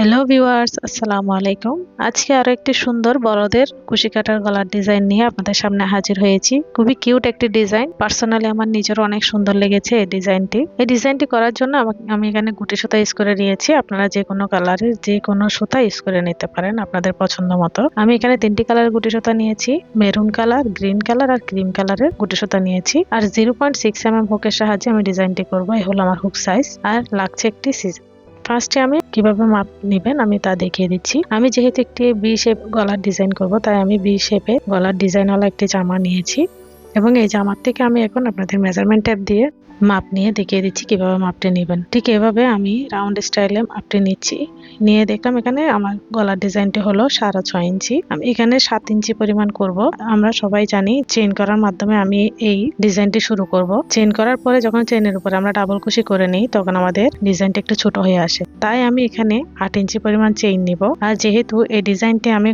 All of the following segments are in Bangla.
হ্যালো ভিউয়ার্স, আসসালামু আলাইকুম। আজকে আরো একটি সুন্দর বড়দের কুশি কাটার গলার ডিজাইন নিয়ে আপনাদের সামনে হাজির হয়েছি। খুবই কিউট একটি ডিজাইন। পার্সোনালি আমার নিজেরও অনেক সুন্দর লেগেছে এই ডিজাইনটি। এই ডিজাইনটি করার জন্য আমি এখানে গুটি সুতা ইউজ করে নিয়েছি। আপনারা যে কোনো কালারের যে কোনো সুতা ইউজ করে নিতে পারেন আপনাদের পছন্দ মতো। আমি এখানে 3টি কালারের গুটি সুতা নিয়েছি, মেরুন কালার, গ্রিন কালার আর ক্রিম কালারের গুটি সুতা নিয়েছি। আর 0.6 mm হুকের সাহায্যে আমি ডিজাইনটি করবো। এই হলো আমার হুক সাইজ, আর লাগছে একটি সিজার। ফার্স্টে আমি কিভাবে মাপ নেবেন আমি তা দেখিয়ে দিচ্ছি। আমি যেহেতু একটি ভি শেপ গলার ডিজাইন করব, তাই আমি ভি শেপে গলার ডিজাইনওয়ালা একটি জামা নিয়েছি এবং এই জামার থেকে আমি এখন আপনাদের মেজারমেন্ট টেপ দিয়ে মাপ নিয়ে দেখিয়ে দিচ্ছি কিভাবে মাপটি নেবেন। ঠিক এভাবে আমি রাউন্ড স্টাইলে মাপটি নিচ্ছি। নিয়ে দেখলাম এখানে আমার গলার ডিজাইনটি হলো 6.5 ইঞ্চি। আমি এখানে 7 ইঞ্চি পরিমাণ করব। আমরা সবাই জানি চেইন করার মাধ্যমে আমি এই ডিজাইনটি শুরু করব। চেইন করার পরে যখন চেইনের উপরে আমরা ডাবল কুশি করে নিই তখন আমাদের ডিজাইনটি একটু ছোট হয়ে আসে, তাই আমি এখানে 8 ইঞ্চি পরিমাণ চেইন নিব। আর যেহেতু এই ডিজাইনটি আমি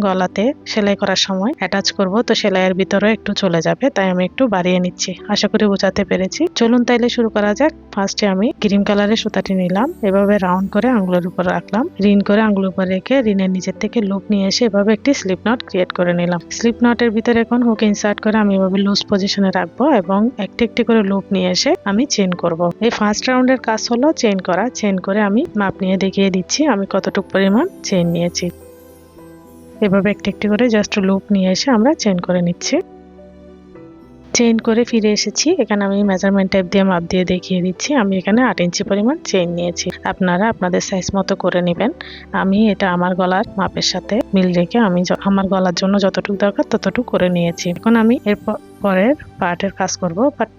গলাতে সেলাই করার সময় অ্যাটাচ করব, তো সেলাইয়ের ভিতরে একটু চলে যাবে, তাই আমি একটু বাড়িয়ে নিচ্ছি। আশা করি বোঝাতে পেরেছি। চলুন তাইলে শুরু করা যাক। ফার্স্টে আমি ক্রিম কালারের সুতাটি নিলাম, এভাবে রাউন্ড করে আঙ্গুলের উপর রাখলাম, রিন করে আঙ্গুলের উপর রেখে রিনের নিচের থেকে লুপ নিয়ে এসে এভাবে একটি স্লিপ নট ক্রিয়েট করে নিলাম। স্লিপ নটের ভিতরে এখন হুক ইনসার্ট করে আমি এভাবে লুজ পজিশনে রাখবো এবং একটি একটি করে লুপ নিয়ে এসে আমি চেইন করব। এই ফার্স্ট রাউন্ডের কাজ হলো চেইন করা। চেইন করে আমি মাপ নিয়ে দেখিয়ে দিচ্ছি আমি কতটুকু পরিমাণ চেইন নিয়েছি। এভাবে একটি একটি করে জাস্ট লুপ নিয়ে এসে আমরা চেইন করে নিচ্ছি। চেইন করে ফিরে এসেছি। এখানে আমি মেজারমেন্ট টেপ দিয়ে মাপ দিয়ে দেখিয়ে দিচ্ছি। আমি এখানে 8 ইঞ্চি পরিমাণ চেইন নিয়েছি। আপনারা আপনাদের সাইজ মতো করে নেবেন। আমি এটা আমার গলার মাপের সাথে মিল রেখে আমি আমার গলার জন্য যতটুকু দরকার ততটুকু করে নিয়েছি। এখন আমি পরের পার্টের কাজ করব, বাট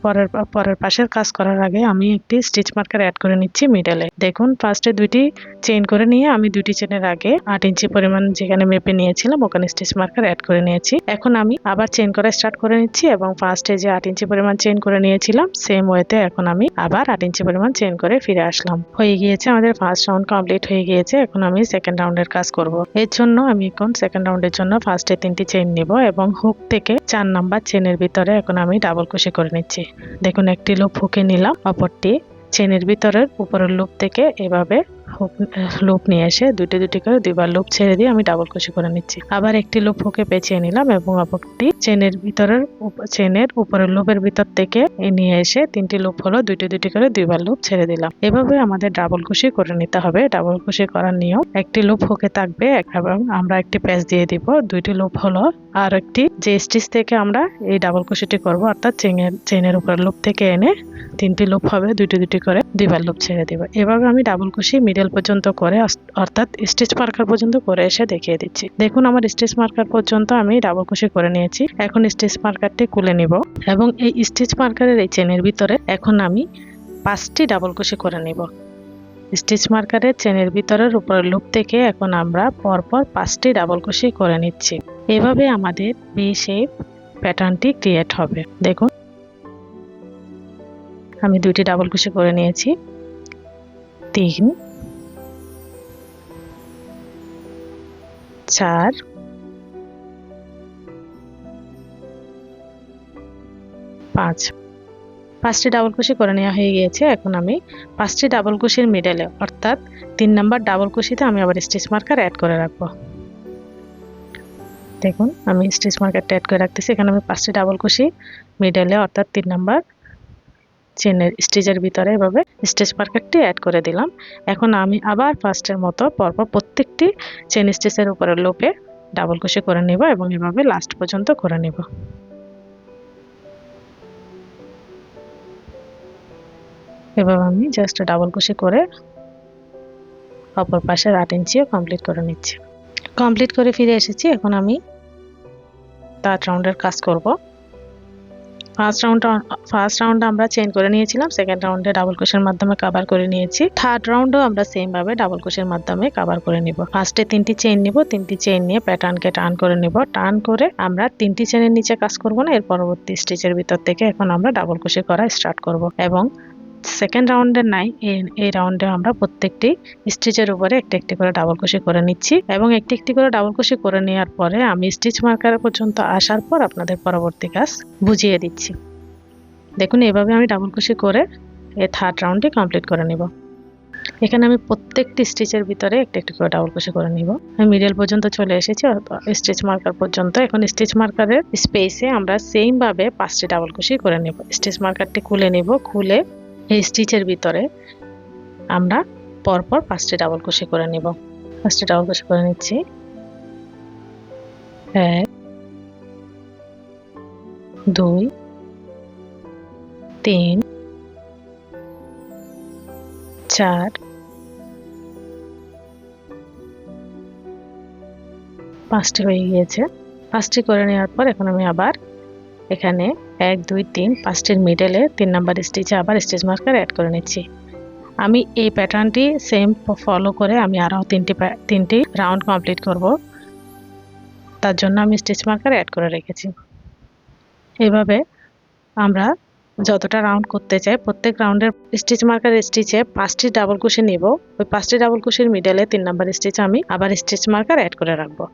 পরের পাশের কাজ করার আগে আমি একটি স্টিচ মার্কার অ্যাড করে নিচ্ছি মিডলে। দেখুন ফার্স্টে 2টি চেইন করে নিয়ে আমি 2টি চেইনের আগে 8 ইঞ্চি পরিমাণ যেখানে মেপে নিয়েছিলাম ওখানে স্টিচ মার্কার অ্যাড করে নিয়েছি। এখন আমি আবার চেইন করা স্টার্ট করে নিচ্ছি এবং ফার্স্টে যে 8 ইঞ্চি পরিমাণ চেইন করে নিয়েছিলাম সেম ওয়েতে এখন আমি আবার 8 ইঞ্চি পরিমাণ চেইন করে ফিরে আসলাম। হয়ে গিয়েছে, আমাদের ফার্স্ট রাউন্ড কমপ্লিট হয়ে গিয়েছে। এখন আমি সেকেন্ড রাউন্ডের কাজ করব। এর জন্য আমি এখন সেকেন্ড রাউন্ডের জন্য ফার্স্টে 3টি চেইন নিব এবং হুক থেকে 4 নাম্বার চেইনের ভিতরে এখন আমি ডাবল কুশি করে নিচ্ছি। দেখুন একটি লুপ হুকে নিলাম, অপরটি চেইনের ভিতরের উপরের লুপ থেকে এভাবে লুপ নিয়ে এসে দুটি করে 2বার লুপ ছেড়ে দিয়ে আমি ডাবল কুশি করে নিচ্ছি। আবার একটি লুপ হুকে পেঁচিয়ে নিলাম এবং অপরটি চেইনের উপরের লুপের ভিতর থেকে নিয়ে এসে 3টি লুপ হলো দুটি করে 2বার লুপ ছেড়ে দিলাম। এভাবে আমাদের ডাবল কুশি করে নিতে হবে। ডাবল কুশি করার নিয়ম, একটি লুপ হুকে থাকবে এবং আমরা একটি প্যাচ দিয়ে দিব। 2টি লুপ হলো আর একটি যে স্টিচ থেকে আমরা এই ডাবল কুশিটি করব, অর্থাৎ চেইনের উপরের লুপ থেকে এনে 3টি লুপ হবে দুটি করে 2বার লুপ ছেড়ে দিব। এভাবে আমি ডাবল কুশি মিডল পর্যন্ত করে অর্থাৎ স্টিচ মার্কার পর্যন্ত করে এসে দেখিয়ে দিচ্ছি। দেখুন আমার স্টিচ মার্কার পর্যন্ত আমি ডাবল কুশি করে নিয়েছি। এখন স্টিচ মার্কারটি খুলে নিব এবং এই স্টিচ মার্কারের এই চেনের ভিতরে এখন আমি 5টি ডাবল কুশি করে নিব। স্টিচ মার্কারের চেনের ভিতরের উপরের লুপ থেকে এখন আমরা পরপর 5টি ডাবল কুশি করে নিচ্ছি। এভাবে আমাদের ভি শেপ প্যাটার্নটি ক্রিয়েট হবে। দেখুন আমি 2টি ডাবল কুশি করে নিয়েছি। 3 4 5 5টি ডাবল কুশি করে নেওয়া হয়ে গিয়েছে। এখন আমি 5টি ডাবল কুশির মিডলে অর্থাৎ 3 নাম্বার ডাবল কুশিতে আমি আবার স্টিচ মার্কার অ্যাড করে রাখবো। দেখুন আমি স্টিচ মার্কারটা অ্যাড করে রাখতেছি। এখানে আমি 5টি ডাবল কুশি মিডলে অর্থাৎ 3 নাম্বার চেনের স্টিচের ভিতরে এভাবে স্টিচ মার্কারটি অ্যাড করে দিলাম। এখন আমি আবার ফার্স্টের মতো পরপর প্রত্যেকটি চেন স্টিচের উপরে লুপে ডাবল কুশি করে নেব এবং এভাবে লাস্ট পর্যন্ত করে নেব। এভাবে আমি জাস্ট ডাবল কুশি করে অপর পাশের 8 ইঞ্চিও কমপ্লিট করে নিচ্ছি। কমপ্লিট করে ফিরে এসেছি। এখন আমি থার্ড রাউন্ডের কাজ করব। ফার্স্ট রাউন্ডে আমরা চেইন করে নিয়েছিলাম, সেকেন্ড রাউন্ডে ডাবল কুশির মাধ্যমে কভার করে নিয়েছি। থার্ড রাউন্ডও আমরা সেম ভাবে ডাবল কুশির মাধ্যমে কভার করে নিব। ফার্স্টে 3টি চেইন নিব, 3টি চেইন নিয়ে প্যাটার্নকে টার্ন করে নিব। টার্ন করে আমরা 3টি চেইনের নিচে কাজ করব না, এর পরবর্তী স্টিচের ভিতর থেকে এখন আমরা ডাবল কুশি করা স্টার্ট করব এবং সেকেন্ড রাউন্ডের নাই এই রাউন্ডে আমরা প্রত্যেকটি স্টিচের উপরে একটি একটি করে ডাবল কুশি করে নিচ্ছি এবং একটি একটি করে ডাবল কুশি করে নেওয়ার পরে আমি স্টিচ মার্কার পর্যন্ত আসার পর আপনাদের পরবর্তী কাজ বুঝিয়ে দিচ্ছি। দেখুন এভাবে আমি ডাবল কুশি করে এই থার্ড রাউন্ডটি কমপ্লিট করে নিব। এখানে আমি প্রত্যেকটি স্টিচের ভিতরে একটা একটা করে ডাবল ক্রোশে করে নিব। আমি মিডল পর্যন্ত চলে এসেছি, স্টিচ মার্কার পর্যন্ত। এখন স্টিচ মার্কারের স্পেসে আমরা সেম ভাবে 5টি ডাবল ক্রোশে করে নেব। স্টিচ মার্কারটি খুলে নিব, খুলে এই স্টিচের ভিতরে আমরা পরপর 5টি ডাবল ক্রোশে করে নেব। 5টি ডাবল ক্রোশে করে নিচ্ছি। 1 2 3 4 5টি হয়ে গিয়েছে। 5টি করে নেওয়ার পর এখন আমি আবার এখানে 1 2 3 5টির মিডলে 3 নাম্বার স্টিচে আবার স্টিচ মার্কার অ্যাড করে নিচ্ছি। আমি এই প্যাটার্নটি সেম ফলো করে আমি আরও তিনটি রাউন্ড কমপ্লিট করব। তার জন্য আমি স্টিচ মার্কার অ্যাড করে রেখেছি। এভাবে আমরা যতটা রাউন্ড করতে চাই প্রত্যেক রাউন্ডের স্টিচ মার্কার স্টিচে 5টি ডাবল ক্রোশে নিব। ওই 5টি ডাবল ক্রোশের মিডলে 3 নাম্বার স্টিচে আমি আবার স্টিচ মার্কার অ্যাড করে রাখবো।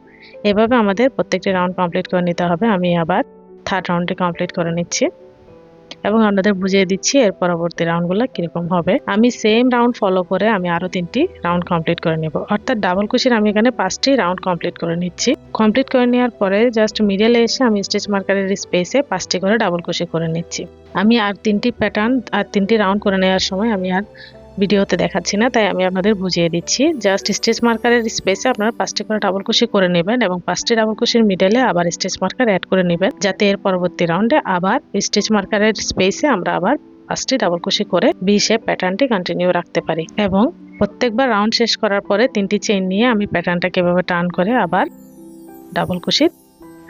এভাবে আমাদের প্রত্যেকটি রাউন্ড কমপ্লিট করে নিতে হবে। আমি আবার থার্ড রাউন্ডটি কমপ্লিট করে নিচ্ছি এবং আপনাদের বুঝিয়ে দিচ্ছি এর পরবর্তী রাউন্ডগুলো কিরকম হবে। আমি সেম রাউন্ড ফলো করে আমি আরো 3টি রাউন্ড কমপ্লিট করে নেব। অর্থাৎ ডাবল ক্রোশের আমি এখানে 5টি রাউন্ড কমপ্লিট করে নিচ্ছি। কমপ্লিট করে নেওয়ার পরে জাস্ট মিডলে এসে আমি স্টিচ মার্কারের স্পেসে 5টি করে ডাবল ক্রোশে করে নিচ্ছি। আমি আর 3টি প্যাটার্ন আর 3টি রাউন্ড করে নেওয়ার সময় আমি আর ভিডিওতে দেখাচ্ছি না, তাই আমি আপনাদের বুঝিয়ে দিচ্ছি। জাস্ট স্টিচ মার্কারের স্পেসে আপনারা 5টি করে ডাবল ক্রোশে করে নেবেন এবং 5টি ডাবল ক্রোশের মিডলে আবার স্টিচ মার্কার অ্যাড করে নেবেন, যাতে এর পরবর্তী রাউন্ডে আবার স্টিচ মার্কারের স্পেসে আমরা আবার 5টি ডাবল ক্রোশে করে ভি শেপ প্যাটার্নটি কন্টিনিউ রাখতে পারি। এবং প্রত্যেকবার রাউন্ড শেষ করার পরে 3টি চেইন নিয়ে আমি প্যাটার্নটাকে এভাবে টার্ন করে আবার ডাবল ক্রোশে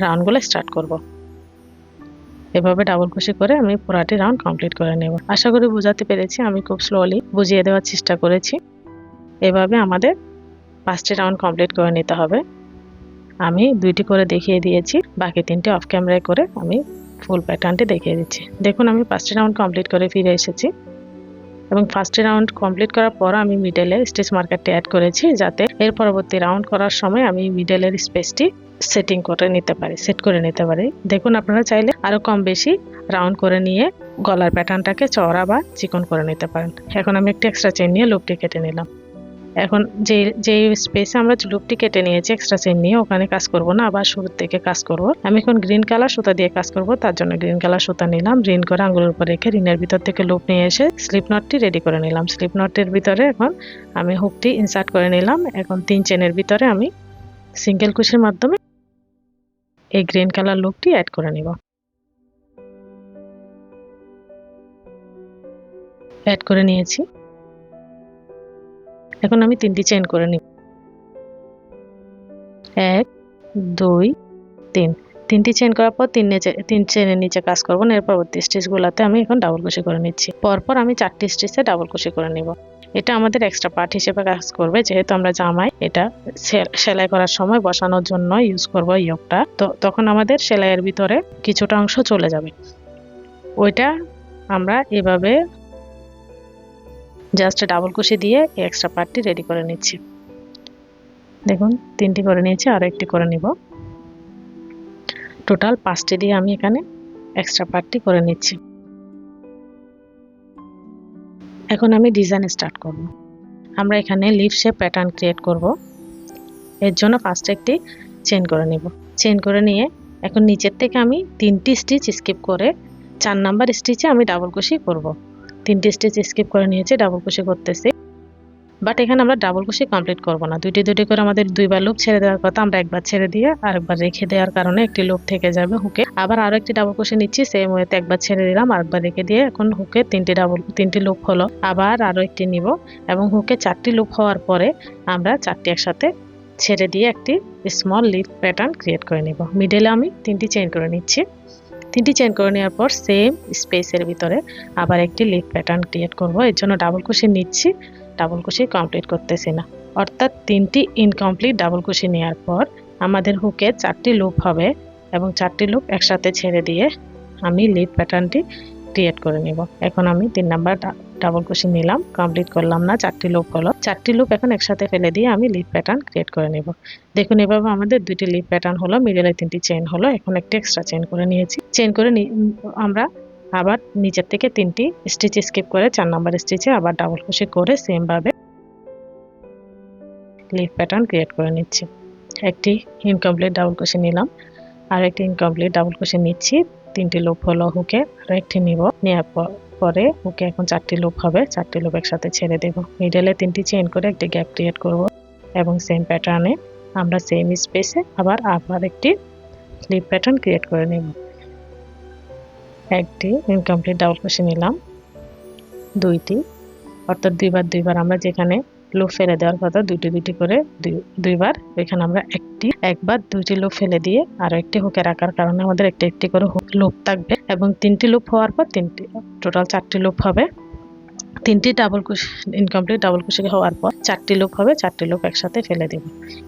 রাউন্ডগুলো স্টার্ট করব। এভাবে ডাবল ক্রোশে করে আমি পুরাটি রাউন্ড কমপ্লিট করে নেব। আশা করি বোঝাতে পেরেছি। আমি খুব স্লোলি বুঝিয়ে দেওয়ার চেষ্টা করেছি। এভাবে আমাদের 5টি রাউন্ড কমপ্লিট করে নিতে হবে। আমি 2টি করে দেখিয়ে দিয়েছি, বাকি 3টি অফ ক্যামেরায় করে আমি ফুল প্যাটার্নটি দেখিয়ে দিচ্ছি। দেখুন আমি 5টি রাউন্ড কমপ্লিট করে ফিরে এসেছি এবং 5টি রাউন্ড কমপ্লিট করার পর আমি মিডলে স্টিচ মার্কারটি অ্যাড করেছি, যাতে এর পরবর্তী রাউন্ড করার সময় আমি মিডলের স্পেসটি সেট করে নিতে পারি। দেখুন আপনারা চাইলে আরো কম বেশি রাউন্ড করে নিয়ে গলার প্যাটার্নটাকে চওড়া বা চিকন করে নিতে পারেন। এখন আমি একটি এক্সট্রা চেইন নিয়ে লুপটি কেটে নিলাম। এখন যে স্পেসে আমরা লুপটি কেটে নিয়েছি এক্সট্রা চেইন নিয়ে, ওখানে কাজ করব না, আবার শুরু থেকে কাজ করব। আমি এখন গ্রিন কালার সুতা দিয়ে কাজ করব, তার জন্য গ্রিন কালার সুতা নিলাম। রিন করে আঙ্গুলের উপর রেখে রিনের ভিতর থেকে লুপ নিয়ে এসে স্লিপ নটটি রেডি করে নিলাম। স্লিপ নটের ভিতরে এখন আমি হুকটি ইনসার্ট করে নিলাম। এখন 3 চেনের ভিতরে আমি সিঙ্গেল কুশির মাধ্যমে এই গ্রিন কালার লুপটি অ্যাড করে নিব। অ্যাড করে নিয়েছি। এখন আমি 3টি চেইন করে নিব। 1 2 3। 3টি চেইন করার পর 3 চেইনের নিচে কাজ করব। এর পরবর্তী স্টিচগুলোতে আমি এখন ডাবল ক্রোশে করে নিচ্ছি। পরপর আমি 4টি স্টিচে ডাবল ক্রোশে করে নিব। এটা আমাদের এক্সট্রা পার্ট হিসেবে কাজ করবে, যেহেতু আমরা জামায় এটা সেলাই করার সময় বসানোর জন্য ইউজ করব ইয়োকটা। তো তখন আমাদের সেলাইয়ের ভিতরে কিছুটা অংশ চলে যাবে, ওইটা আমরা এভাবে জাস্ট ডাবল ক্রোশে দিয়ে এক্সট্রা পার্টটি রেডি করে নিচ্ছি। দেখুন 3টি করে নিয়েছি, আরো একটি করে নিব। টোটাল 5টি দিয়ে আমি এখানে এক্সট্রা পার্টটি করে নিচ্ছি। এখন আমি ডিজাইন স্টার্ট করব। আমরা এখানে লিফ শেপ প্যাটার্ন ক্রিয়েট করব। এর জন্য ফার্স্টে একটি চেইন করে নিব। চেইন করে নিয়ে এখন নিচের থেকে আমি 3টি স্টিচ স্কিপ করে 4 নাম্বার স্টিচে আমি ডাবল ক্রোশে করব। 3টি স্টিচ স্কিপ করে নিয়েছি, ডাবল ক্রোশে করতেছি। বাট এখানে আমরা ডাবল ক্রোশে কমপ্লিট করব না, 2টি করে আমাদের 2বার লুপ ছেড়ে দেওয়ার কথা। আমরা একবার ছেড়ে দিয়ে আরেকবার রেখে দেওয়ার কারণে একটি লুপ থেকে যাবে হুকে। আবার আরো একটি ডাবল ক্রোশে নিচ্ছি, সেম ওয়েতে একবার ছেড়ে দিলাম, আরেকবার রেখে দিয়ে এখন হুকে 3টি লুপ হলো। আবার আরো একটি নিব এবং হুকে 4টি লুপ হওয়ার পরে আমরা 4টি একসাথে ছেড়ে দিয়ে একটি স্মল লিফ প্যাটার্ন ক্রিয়েট করে নিব। মিডলে আমি 3টি চেইন করে নিচ্ছি। 3টি চেইন করে নেওয়ার পর সেম স্পেসের ভিতরে আবার একটি লিফ প্যাটার্ন ক্রিয়েট করব। এর জন্য ডাবল ক্রোশে নিচ্ছি, ডাবল ক্রোশে কমপ্লিট করতেছি না। অর্থাৎ 3টি ইনকমপ্লিট ডাবল ক্রোশে নেওয়ার পর আমাদের হুকে 4টি লুপ হবে এবং 4টি লুপ একসাথে ছেড়ে দিয়ে আমি লিফ প্যাটার্নটি ক্রিয়েট করে নিব। এখন আমি 3 নাম্বার ডাবল ক্রোশে নিলাম, কমপ্লিট করলাম না, 4টি লুপ হলো। 4টি লুপ এখন একসাথে ফেলে দিয়ে আমি লিফ প্যাটার্ন ক্রিয়েট করে নিব। দেখুন এভাবে আমাদের 2টি লিফ প্যাটার্ন হলো, মিডলে 3টি চেইন হলো। এখন একটি এক্সট্রা চেইন করে নিয়েছি। চেইন করে আমরা আবার নিচের থেকে 3টি স্টিচ স্কিপ করে 4 নাম্বার স্টিচে আবার ডাবল ক্রোশে করে সেম ভাবে লিফ প্যাটার্ন ক্রিয়েট করে নিচ্ছি। একটি ইনকমপ্লিট ডাবল ক্রোশে নিলাম, আর একটি ইনকমপ্লিট ডাবল ক্রোশে নিচ্ছি। 3টি লুপ হলো হুকে, আর একটি নিব। নেওয়ার পরে হুকে এখন 4টি লুপ হবে, 4টি লুপ একসাথে ছেড়ে দেব। মিডলে 3টি চেইন করে একটি গ্যাপ ক্রিয়েট করব এবং সেম প্যাটার্নে আমরা সেম স্পেসে আবার একটি লিফ প্যাটার্ন ক্রিয়েট করে নেব। একটি ইনকমপ্লিট ডাবল ক্রোশে নিলাম, 2টি, অর্থাৎ দুইবার আমরা যেখানে লুপ ফেলে দেওয়ার কথা দুইটি করে দুইবার, এখানে আমরা একবার 2টি লুপ ফেলে দিয়ে আর একটি হুকে রাখার কারণে আমাদের একটি করে লুপ থাকবে এবং 3টি লুপ হওয়ার পর টোটাল 4টি লুপ হবে। 3টি double crochet incomplete double crochet হওয়ার পর 4টি লুপ হবে, 4টি লুপ একসাথে ফেলে দেব।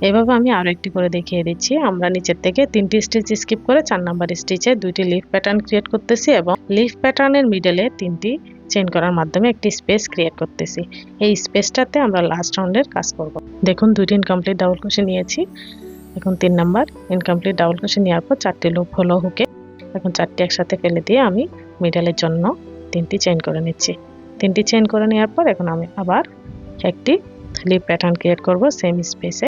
এভাবে আমি আরো একটি করে দেখিয়ে দিচ্ছি। আমরা নিচের থেকে 3টি স্টিচ স্কিপ করে 4 নাম্বার স্টিচে 2টি লিফ প্যাটার্ন ক্রিয়েট করতেছি এবং লিফ প্যাটার্নের মিডলে 3টি চেইন করার মাধ্যমে একটি স্পেস ক্রিয়েট করতেছি। এই স্পেসটাতে আমরা লাস্ট রাউন্ডের কাজ করব। দেখুন 2টি ইনকমপ্লিট ডাবল ক্রোশে নিয়েছি, এখন 3 নাম্বার ইনকমপ্লিট ডাবল ক্রোশে নেওয়ার পর 4টি লুপ হলো হুকে, এখন 4টি একসাথে ফেলে দিয়ে আমি মিডলের জন্য 3টি চেইন করে নিচ্ছি। 3টি চেইন করে নেওয়ার পর এখন আমি আবার একটি লিফ প্যাটার্ন ক্রিয়েট করব সেম স্পেসে।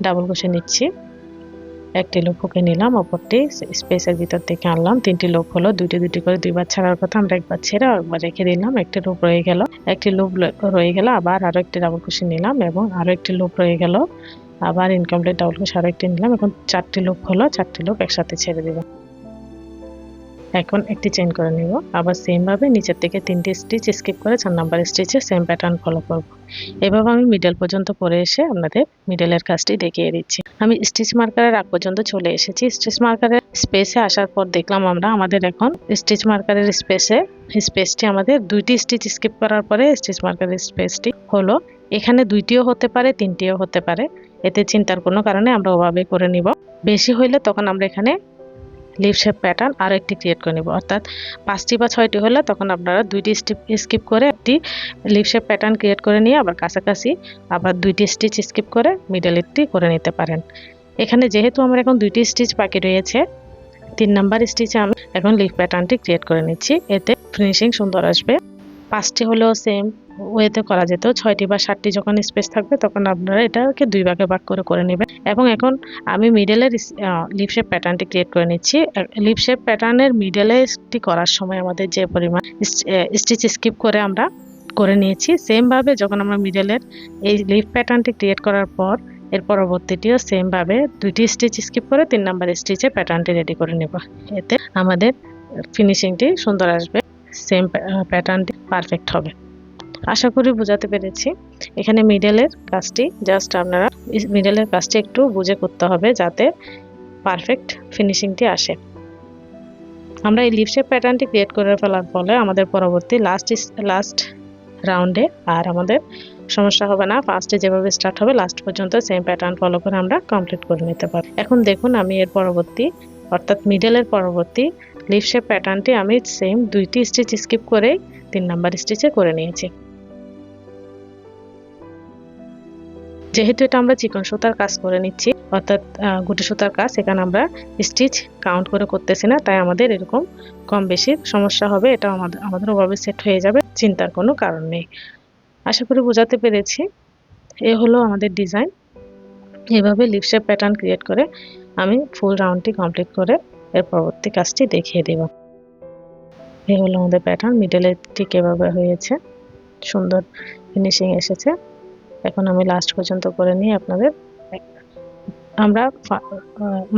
ডাবল ক্রোশে নিচ্ছি, একটি লুপ হুকে নিলাম, অপরটি স্পেসের ভিতর থেকে আনলাম। 3টি লুপ হলো, দুইটি করে দুইবার ছাড়ার কথা, আমরা একবার ছেড়ে একবার রেখে দিলাম। একটি লুপ রয়ে গেল, আবার আরো একটি ডাবল ক্রোশে নিলাম এবং আরো একটি লুপ রয়ে গেল, আবার ইনকমপ্লিট ডাবল ক্রোশে আরো একটি নিলাম। এখন 4টি লুপ হলো, 4টি লুপ একসাথে ছেড়ে দিব। এখন একটি চেইন করে নিব, আবার সেম ভাবে নিচের থেকে 3টি স্টিচ স্কিপ করে 4 নাম্বার স্টিচে সেম প্যাটার্ন ফলো করব। এভাবে আমি মিডল পর্যন্ত পরে এসে আপনাদের মিডলের কাজটি দেখিয়ে দিচ্ছি। আমি স্টিচ মার্কারের আগ পর্যন্ত চলে এসেছি। স্টিচ মার্কারের স্পেসে আসার পর দেখলাম আমাদের এখন স্টিচ মার্কারের স্পেসটি আমাদের 2টি স্টিচ স্কিপ করার পরে স্টিচ মার্কারের স্পেসটি হলো। এখানে 2টিও হতে পারে, 3টিও হতে পারে, এতে চিন্তার কোনো কারণে আমরা ওভাবে করে নিব। বেশি হইলে তখন আমরা এখানে লিফ শেপ প্যাটার্ন আরো একটি ক্রিয়েট করে নিব, অর্থাৎ 5টি বা 6টি হলে তখন আপনারা 2টি স্কিপ করে একটি লিফ শেপ প্যাটার্ন ক্রিয়েট করে নিয়ে আবার কাছাকাছি আবার 2টি স্টিচ স্কিপ করে মিডল একটি করে নিতে পারেন। এখানে যেহেতু আমার এখন 2টি স্টিচ বাকি রয়েছে, 3 নাম্বার স্টিচে আমি এখন লিফ প্যাটার্নটি ক্রিয়েট করে নিচ্ছি, এতে ফিনিশিং সুন্দর আসবে। 5টি হলেও সেম ওয়েতে করা যেত, 6টি বা 7টি যখন স্পেস থাকবে তখন আপনারা এটাকে 2 ভাগে ভাগ করে নেবেন। এবং এখন আমি মিডলের লিফ শেপ প্যাটার্নটি ক্রিয়েট করে নিচ্ছি। লিফ শেপ প্যাটার্নের মিডলেটি করার সময় আমাদের যে পরিমাণ স্টিচ স্কিপ করে আমরা করে নিয়েছি, সেম ভাবে যখন আমরা মিডলের এই লিফ প্যাটার্নটি ক্রিয়েট করার পর এর পরবর্তীটিও সেম ভাবে 2টি স্টিচ স্কিপ করে 3 নাম্বার স্টিচে প্যাটার্নটি রেডি করে নেব, এতে আমাদের ফিনিশিংটি সুন্দর আসবে, সেম প্যাটার্নটি পারফেক্ট হবে। আশা করি বোঝাতে পেরেছি। এখানে মিডলের কাজটি আপনারা মিডলের কাজটি একটু বুঝে করতে হবে যাতে পারফেক্ট ফিনিশিংটি আসে। আমরা এই লিফ শেপ প্যাটার্নটি ক্রিয়েট করে ফেলার ফলে আমাদের পরবর্তী লাস্ট রাউন্ডে আর আমাদের সমস্যা হবে না। ফার্স্টে যেভাবে স্টার্ট হবে লাস্ট পর্যন্ত সেম প্যাটার্ন ফলো করে আমরা কমপ্লিট করে নিতে পারি। এখন দেখুন আমি এর পরবর্তী অর্থাৎ মিডলের পরবর্তী লিফ শেপ প্যাটার্নটি আমি সেম 2টি স্টিচ স্কিপ করে 3 নাম্বার স্টিচে করে নিয়েছি। যেহেতু এটা আমরা চিকন সুতার কাজ করে নিচ্ছি, অর্থাৎ গুটি সুতার কাজ, এখানে আমরা স্টিচ কাউন্ট করে করতেছি না, তাই আমাদের এরকম কম বেশি সমস্যা হবে। এটা আমাদের ওভাবে সেট হয়ে যাবে, চিন্তার কোনো কারণ নেই। আশা করি বোঝাতে পেরেছি। এ হলো আমাদের ডিজাইন। এভাবে লিফ শেপ প্যাটার্ন ক্রিয়েট করে আমি ফুল রাউন্ডটি কমপ্লিট করে এর পরবর্তী কাজটি দেখিয়ে দেব। এই হলো আমাদের প্যাটার্ন, মিডলে ঠিক এভাবে হয়েছে, সুন্দর ফিনিশিং এসেছে। এখন আমি লাস্ট পর্যন্ত করে নিয়ে আপনাদের আমরা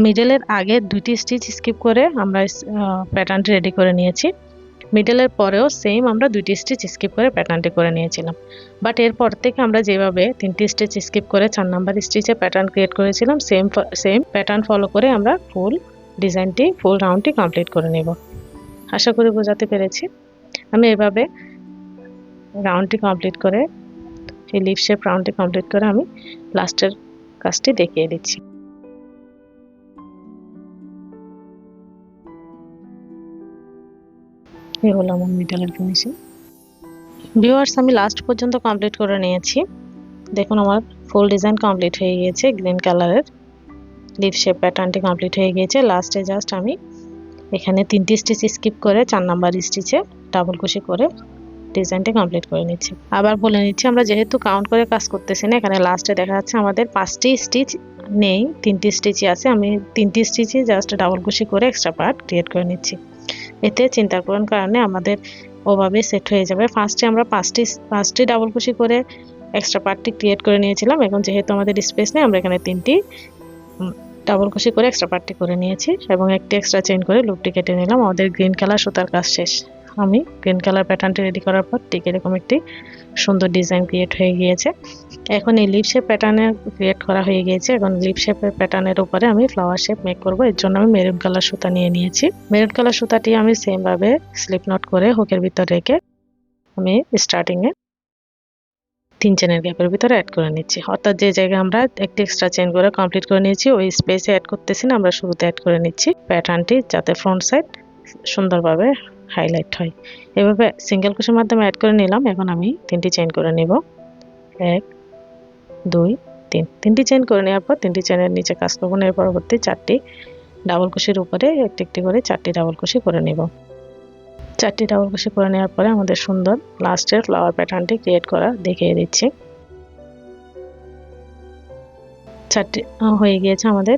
মিডলের আগে 2টি স্টিচ স্কিপ করে আমরা প্যাটার্নটি রেডি করে নিয়েছি। মিডলের পরেও সেম আমরা 2টি স্টিচ স্কিপ করে প্যাটার্নটি করে নিয়েছিলাম, বাট এরপর থেকে আমরা যেভাবে 3টি স্টিচ স্কিপ করে 4 নাম্বার স্টিচে প্যাটার্ন ক্রিয়েট করেছিলাম সেম প্যাটার্ন ফলো করে আমরা ফুল রাউন্ডটি কমপ্লিট করে নেব। আশা করি বোঝাতে পেরেছি। আমি এভাবে রাউন্ডটি কমপ্লিট করে এই লিফ শেপ রাউন্ডটি কমপ্লিট করে আমি লাস্টের কাজটি দেখিয়ে দিচ্ছি। এই হলো আমার মিডলের ফিনিশিং। ভিউয়ার্স, আমি লাস্ট পর্যন্ত কমপ্লিট করে নিয়েছি। দেখুন আমার ফুল ডিজাইন কমপ্লিট হয়ে গিয়েছে। গ্রিন কালারের লিফ শেপ প্যাটার্নটি কমপ্লিট হয়ে গিয়েছে। লাস্টে জাস্ট আমি এখানে 3টি স্টিচ স্কিপ করে 4 নাম্বার স্টিচে ডাবল কুশি করে ডিজাইনটা কমপ্লিট করে নিচ্ছি। আবার বলে নিচ্ছি, আমরা যেহেতু কাউন্ট করে কাজ করতেছি না, এখানে লাস্টে দেখা যাচ্ছে আমাদের 5টি স্টিচ নেই, 3টি স্টিচই আছে। আমি 3টি স্টিচে জাস্ট ডাবল কুশি করে এক্সট্রা পার্ট ক্রিয়েট করে নিচ্ছি। এতে চিন্তা করার কারণে আমাদের ওভাবে সেট হয়ে যাবে। ফার্স্টে আমরা পাঁচটি ডাবল কুশি করে এক্সট্রা পার্টটি ক্রিয়েট করে নিয়েছিলাম। এখন যেহেতু আমাদের স্পেস নেই, আমরা এখানে 3টি ডাবল কুশি করে এক্সট্রা পার্টটি করে নিয়েছি এবং একটি এক্সট্রা চেইন করে লুপটি কেটে নিলাম। আমাদের গ্রিন কালার সুতার কাজ শেষ। আমি গ্রিন কালার প্যাটার্নটি রেডি করার পর ঠিক এরকম একটি সুন্দর ডিজাইন ক্রিয়েট হয়ে গিয়েছে। এখন এই লিপ শেপ প্যাটার্নে ক্রিয়েট করা হয়ে গিয়েছে। এখন লিপ শেপের প্যাটার্নের উপরে আমি ফ্লাওয়ার শেপ মেক করব। এর জন্য আমি মেরুন কালার সুতা নিয়ে নিয়েছি। মেরুন কালার সুতাটি আমি সেম ভাবে স্লিপ নট করে হুকের ভিতর রেখে আমি স্টার্টিং এ 3 চেনের গ্যাপের ভিতরে অ্যাড করে নিচ্ছি। অর্থাৎ যে জায়গায় আমরা একটি এক্সট্রা চেইন করে কমপ্লিট করে নিয়েছি, ওই স্পেসে অ্যাড করতেছি না, আমরা শুরুতে অ্যাড করে নিচ্ছি প্যাটার্নটি, যাতে ফ্রন্ট সাইড সুন্দরভাবে হাইলাইট হয়। এভাবে সিঙ্গেল কুশির মাধ্যমে অ্যাড করে নিলাম। এখন আমি 3টি চেইন করে নিব। 1 2 3, 3টি চেইন করে নেওয়ার পর 3টি চেইনের নিচে কাজ করব। এর পরবর্তী 4টি ডাবল কুশির উপরে একটি একটি করে 4টি ডাবল কুশি করে নিব। 4টি ডাবল কুশি করে নেওয়ার পরে আমাদের সুন্দর লাস্টের ফ্লাওয়ার প্যাটার্নটি ক্রিয়েট করা দেখিয়ে দিচ্ছি। 4টি হয়ে গিয়েছে, আমাদের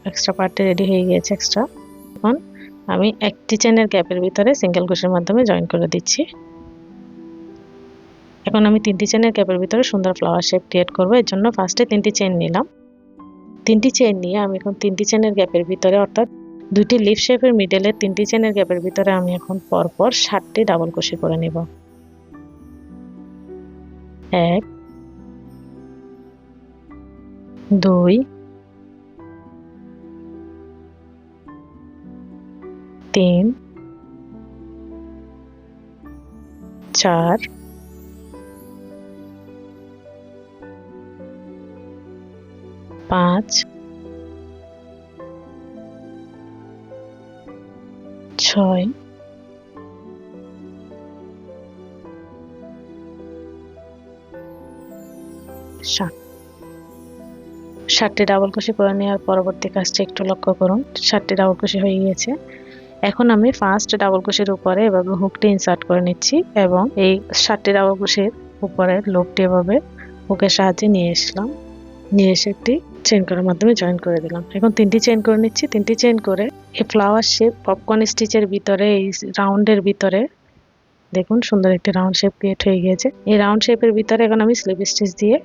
এক্সট্রা পার্টটি রেডি হয়ে গিয়েছে এক্সট্রা। এখন আমি একটি চেনের গ্যাপের ভিতরে সিঙ্গেল কুশির মাধ্যমে জয়েন করে দিচ্ছি। এখন আমি 3টি চেনের গ্যাপের ভিতরে সুন্দর ফ্লাওয়ার শেপ ক্রিয়েট করব। এর জন্য ফার্স্টে 3টি চেইন নিলাম। 3টি চেইন নিয়ে আমি এখন 3টি চেনের গ্যাপের ভিতরে, অর্থাৎ 2টি লিফ শেপের মিডলে 3টি চেনের গ্যাপের ভিতরে আমি এখন পরপর 7টি ডাবল কুশি করে নিব। 1 2 3 4 5 6 7। 7টি ডাবল কুশি করে নেওয়ার পরবর্তী কাজটি একটু লক্ষ্য করুন। 7টি ডাবল কুশি হয়ে গিয়েছে। এখন আমি ফার্স্ট ডাবল কুশির উপরে এভাবে হুকটি ইনসার্ট করে নিচ্ছি এবং এই 7টি ডাবল কুশির উপরে লুপটি এভাবে হুকের সাহায্যে নিয়ে আসলাম। নিয়ে এসে একটি চেইন করার মাধ্যমে জয়েন করে দিলাম। এখন 3টি চেইন করে নিচ্ছি। 3টি চেইন করে এই ফ্লাওয়ার শেপ পপকর্ন স্টিচের ভিতরে, এই রাউন্ডের ভিতরে দেখুন সুন্দর একটি রাউন্ড শেপ ক্রিয়েট হয়ে গিয়েছে। এই রাউন্ড শেপের ভিতরে এখন আমি স্লিপ স্টিচ দিয়ে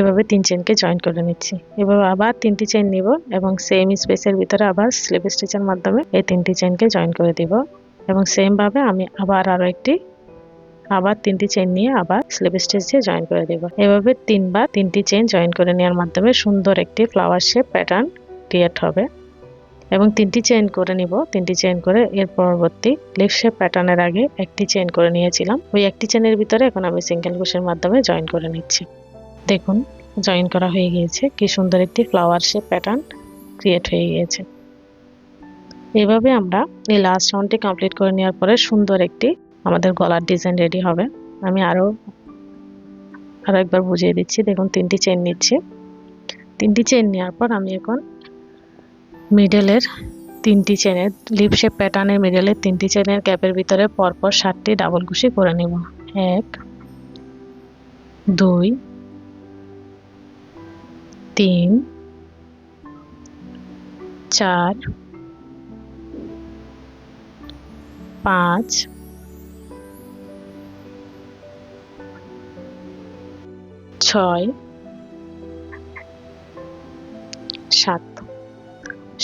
এভাবে 3 চেইনকে জয়েন করে নিচ্ছি। এভাবে আবার 3টি চেইন নিব এবং সেম স্পেসের ভিতরে আবার স্লিপ স্টিচের মাধ্যমে এই 3টি চেইনকে জয়েন করে দিব এবং সেম ভাবে আমি আবার 3টি চেইন নিয়ে আবার স্লিপ স্টিচ দিয়ে জয়েন করে দেব। এভাবে 3বার 3টি চেইন জয়েন করে নেওয়ার মাধ্যমে সুন্দর একটি ফ্লাওয়ার শেপ প্যাটার্ন ক্রিয়েট হবে এবং 3টি চেইন করে নিব। 3টি চেইন করে এর পরবর্তী লিফ শেপ প্যাটার্নের আগে একটি চেইন করে নিয়েছিলাম, ওই একটি চেইনের ভিতরে এখন আমি সিঙ্গেল কুশির মাধ্যমে জয়েন করে নিচ্ছি। দেখুন জয়েন করা হয়ে গিয়েছে, কি সুন্দর একটি ফ্লাওয়ার শেপ প্যাটার্ন ক্রিয়েট হয়ে গিয়েছে। এইভাবে আমরা এই লাস্ট রাউন্ডটি কমপ্লিট করে নেওয়ার পরে সুন্দর একটি আমাদের গলার ডিজাইন রেডি হবে। আমি আরো একবার বুঝিয়ে দিচ্ছি। দেখুন 3টি চেইন নিচ্ছি। 3টি চেইন নেওয়ার পর আমি এখন মিডলের 3টি চেইনের লিপ শেপ প্যাটার্নের মিডলের 3টি চেইনের গ্যাপের ভিতরে পরপর 7টি ডাবল কুশি করে নেব। 1 2 3 4 5 6 7।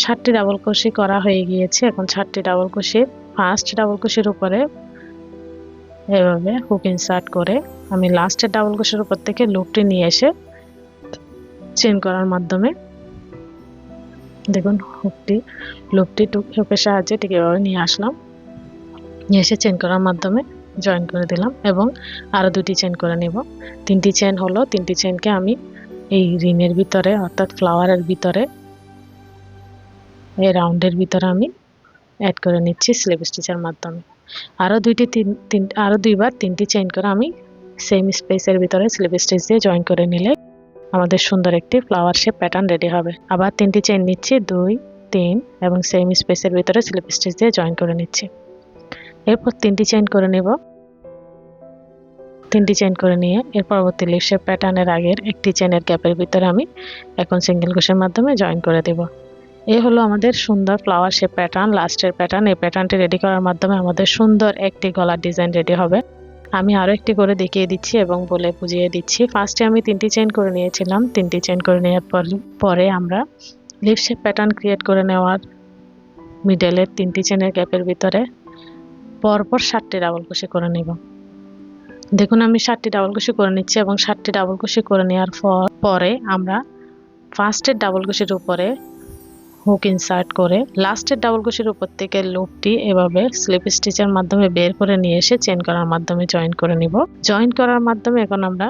7টি ডাবল কুশি করা হয়ে গিয়েছে। এখন 7টি ডাবল কুশি ফার্স্ট ডাবল কুশির উপরে এভাবে হুক ইনসার্ট করে আমি লাস্টের ডাবল কুশির উপর থেকে লুপটি নিয়ে এসে চেইন করার মাধ্যমে দেখুন লুপটি হুকের সাহায্যে ঠিক এভাবে নিয়ে আসলাম। নিয়ে এসে চেইন করার মাধ্যমে জয়েন করে দিলাম এবং আরো 2টি চেইন করে নিব। 3টি চেইন হলো, 3টি চেইনকে আমি এই রিংয়ের ভিতরে অর্থাৎ ফ্লাওয়ারের ভিতরে, এই রাউন্ডের ভিতরে আমি অ্যাড করে নিচ্ছি স্লিপ স্টিচের মাধ্যমে। আরো 2বার 3টি চেইন করে আমি সেম স্পেসের ভিতরে স্লিপ স্টিচ দিয়ে জয়েন করে নিলে আমাদের সুন্দর একটি ফ্লাওয়ার শেপ প্যাটার্ন রেডি হবে। আবার 3টি চেইন নিচ্ছি 2 3 এবং সেম স্পেসের ভিতরে স্লিপ স্টিচ দিয়ে জয়েন করে নিচ্ছি। এরপর 3টি চেইন করে নেব। 3টি চেইন করে নিয়ে এর পরবর্তী লিফ শেপ প্যাটার্নের আগের একটি চেইনের গ্যাপের ভিতরে আমি এখন সিঙ্গেল ক্রোশের মাধ্যমে জয়েন করে দেব। এই হলো আমাদের সুন্দর ফ্লাওয়ার শেপ প্যাটার্ন, লাস্টের প্যাটার্ন। এই প্যাটার্নটি রেডি করার মাধ্যমে আমাদের সুন্দর একটি গলার ডিজাইন রেডি হবে। আমি আরও একটি করে দেখিয়ে দিচ্ছি এবং বলে বুঝিয়ে দিচ্ছি। ফার্স্টে আমি 3টি চেইন করে নিয়েছিলাম। 3টি চেইন করে নেওয়ার পরে আমরা লিফ শেপ প্যাটার্ন ক্রিয়েট করে নেওয়ার মিডলের 3টি চেইনের গ্যাপের ভিতরে পরপর 7টি ডাবল ক্রোশে করে নেব। দেখুন আমি 7টি ডাবল ক্রোশে করে নিচ্ছি এবং 7টি ডাবল ক্রোশে করে নেওয়ার পরে আমরা ফার্স্টের ডাবল ক্রোশের উপরে হুক ইনসার্ট করে লাস্টের ডাবল ক্রোশের উপর থেকে লুপটি এভাবে স্লিপ স্টিচের মাধ্যমে বের করে নিয়ে এসে চেইন করার মাধ্যমে জয়েন করে নিব। জয়েন করার মাধ্যমে এখন আমরা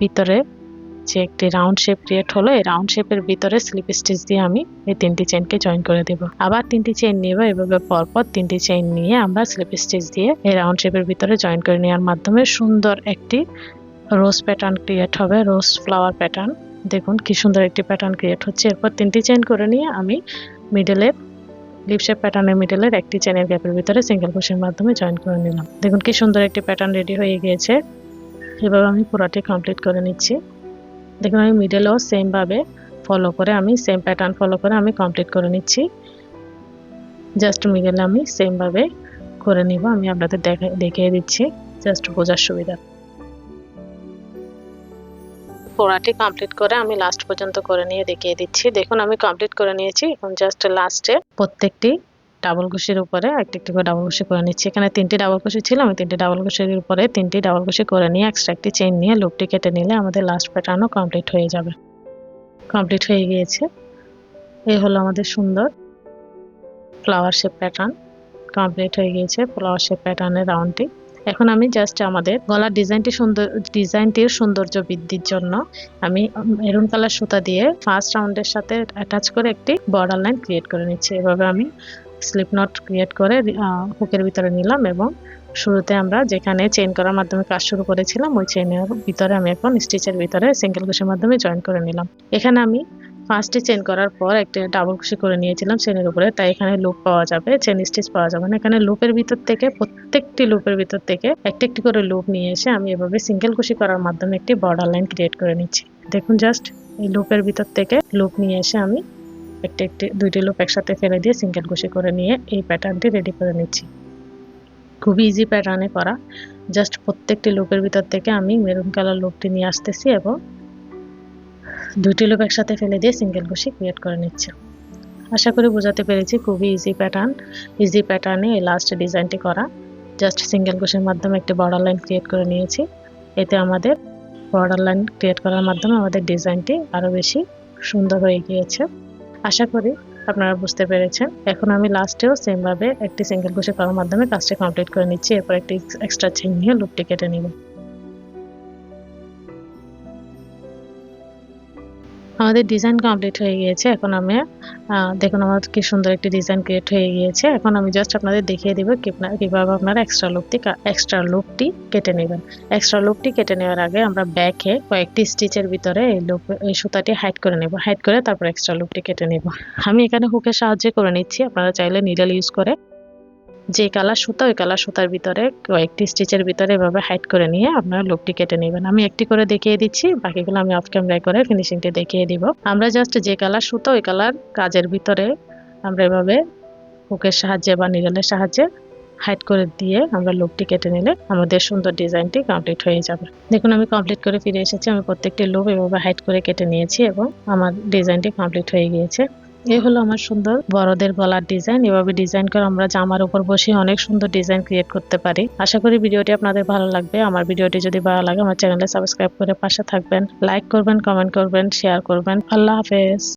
ভিতরে যে একটি রাউন্ড শেপ ক্রিয়েট হলো, এই রাউন্ড শেপের ভিতরে স্লিপ স্টিচ দিয়ে আমি এই 3টি চেইনকে জয়েন করে দেব। আবার 3টি চেইন নিব, এভাবে পরপর 3টি চেইন নিয়ে আমরা স্লিপ স্টিচ দিয়ে এই রাউন্ড শেপের ভিতরে জয়েন করে নেওয়ার মাধ্যমে সুন্দর একটি রোজ প্যাটার্ন ক্রিয়েট হবে, রোজ ফ্লাওয়ার প্যাটার্ন। দেখুন কি সুন্দর একটি প্যাটার্ন ক্রিয়েট হচ্ছে। এরপর 3টি চেইন করে নিয়ে আমি মিডলের লিফ শেপ প্যাটার্নের মিডলের একটি চেইনের গ্যাপের ভিতরে সিঙ্গেল ক্রোশের মাধ্যমে জয়েন করে নিলাম। দেখুন কি সুন্দর একটি প্যাটার্ন রেডি হয়ে গিয়েছে। এভাবে আমি পুরোটি কমপ্লিট করে নিচ্ছি। দেখুন আমি মিডলেও সেম ভাবে ফলো করে আমি সেম প্যাটার্ন ফলো করে আমি কমপ্লিট করে নিচ্ছি। জাস্ট মিডলে আমি সেম ভাবে করে নিব। আমি আপনাদের দেখিয়ে দিচ্ছি জাস্ট বোঝার সুবিধা। পুরাটি কমপ্লিট করে আমি লাস্ট পর্যন্ত করে নিয়ে দেখিয়ে দিচ্ছি। দেখুন আমি কমপ্লিট করে নিয়েছি। এখন জাস্ট লাস্টে প্রত্যেকটি ডাবল ক্রোশের উপরে একটি করে ডাবল ক্রোশে করে নিচ্ছি। এখানে 3টি ডাবল ক্রোশে ছিল, আমি 3টি ডাবল ক্রোশের উপরে 3টি ডাবল ক্রোশে করে নিয়ে এক্সট্রা একটি চেইন নিয়ে লুপটি কেটে নিলে আমাদের লাস্ট প্যাটার্নও কমপ্লিট হয়ে যাবে। কমপ্লিট হয়ে গিয়েছে। এই হলো আমাদের সুন্দর ফ্লাওয়ার শেপ প্যাটার্ন কমপ্লিট হয়ে গিয়েছে। ফ্লাওয়ার শেপ প্যাটার্নের রাউন্ডটি এখন আমি জাস্ট আমাদের গলার ডিজাইনটির সৌন্দর্য বৃদ্ধির জন্য আমি মেরুন কালার সুতা দিয়ে ফার্স্ট রাউন্ডের সাথে অ্যাটাচ করে একটি বর্ডার লাইন ক্রিয়েট করে নিচ্ছি। এভাবে আমি স্লিপ নট ক্রিয়েট করে হুকের ভিতরে নিলাম এবং শুরুতে আমরা যেখানে চেইন করার মাধ্যমে কাজ শুরু করেছিলাম ওই চেইনের ভিতরে আমি এখন স্টিচের ভিতরে সিঙ্গেল ক্রোশের মাধ্যমে জয়েন করে নিলাম। এখানে আমি ফার্স্টে চেইন করার পর একটা ডাবল ক্রোশে করে নিয়েছিলাম চেইনের উপরে, তাই এখানে লুপ পাওয়া যাবে, চেইন স্টিচ পাওয়া যাবে না। এখানে লুপের ভিতর থেকে প্রত্যেকটি লুপের ভিতর থেকে একটি করে লুপ নিয়ে এসে আমি এভাবে সিঙ্গেল ক্রোশে করার মাধ্যমে একটি বর্ডার লাইন ক্রিয়েট করে নিচ্ছি। দেখুন জাস্ট এই লুপের ভিতর থেকে লুপ নিয়ে এসে আমি দুইটি লুপ একসাথে ফেলে দিয়ে সিঙ্গেল ক্রোশে করে নিয়ে এই প্যাটার্নটি রেডি করে নিচ্ছি। খুবই ইজি প্যাটার্নে করা। জাস্ট প্রত্যেকটি লুপের ভিতর থেকে আমি মেরুন কালার লুপটি নিয়ে আসতেছি এবং দুইটি লুপ একসাথে ফেলে দিয়ে সিঙ্গেল ক্রোশে ক্রিয়েট করে নিচ্ছি। আশা করি বোঝাতে পেরেছি। খুবই ইজি প্যাটার্নে এই লাস্ট ডিজাইনটি করা। জাস্ট সিঙ্গেল ক্রোশের মাধ্যমে একটি বর্ডার লাইন ক্রিয়েট করে নিয়েছি। এতে আমাদের বর্ডার লাইন ক্রিয়েট করার মাধ্যমে আমাদের ডিজাইনটি আরো বেশি সুন্দর হয়ে গিয়েছে। আশা করি আপনারা বুঝতে পেরেছেন। এখন আমি লাস্টেও সেম ভাবে একটি সিঙ্গেল ক্রোশে করার মাধ্যমে কাজটি কমপ্লিট করে নিচ্ছি। এরপর একটি এক্সট্রা চেইন নিয়ে লুপটি কেটে নিব। আমাদের ডিজাইন কমপ্লিট হয়ে গিয়েছে। এখন আমি দেখুন আমার কি সুন্দর একটি ডিজাইন ক্রিয়েট হয়ে গিয়েছে। এখন আমি জাস্ট আপনাদের দেখিয়ে দিব কিভাবে আপনারা এক্সট্রা লুপটি কেটে নেবেন। এক্সট্রা লুপটি কেটে নেওয়ার আগে আমরা ব্যাকে কয়েকটি স্টিচের ভিতরে এই সুতাটি হাইড করে নেব। হাইড করে তারপর এক্সট্রা লুপটি কেটে নেব। আমি এখানে হুকের সাহায্যে করে নিচ্ছি। আপনারা চাইলে নিডল ইউজ করে যে কালার সুতা ওই কালার সুতার ভিতরে কয়েকটি স্টিচের ভিতরে এভাবে হাইড করে নিয়ে আপনারা লুপটি কেটে নেবেন। আমি একটি করে দেখিয়ে দিচ্ছি, বাকিগুলো আমি অফ ক্যামেরায় করে ফিনিশিংটি দেখিয়ে দিব। আমরা জাস্ট যে কালার সুতা ওই কালার কাজের ভিতরে আমরা এভাবে হুকের সাহায্যে বা নিডলের সাহায্যে হাইড করে দিয়ে আমরা লুপটি কেটে নিলে আমাদের সুন্দর ডিজাইনটি কমপ্লিট হয়ে যাবে। দেখুন আমি কমপ্লিট করে ফিরে এসেছি। আমি প্রত্যেকটি লুপ এভাবে হাইড করে কেটে নিয়েছি এবং আমার ডিজাইনটি কমপ্লিট হয়ে গিয়েছে। এই হলো আমার সুন্দর বড়দের গলার ডিজাইন। এভাবে ডিজাইন করে আমরা জামার উপর বসে অনেক সুন্দর ডিজাইন ক্রিয়েট করতে পারি। আশা করি ভিডিওটি আপনাদের ভালো লাগবে। আমার ভিডিওটি যদি ভালো লাগে আমার চ্যানেলে সাবস্ক্রাইব করে পাশে থাকবেন, লাইক করবেন, কমেন্ট করবেন, শেয়ার করবেন। আল্লাহ হাফেজ।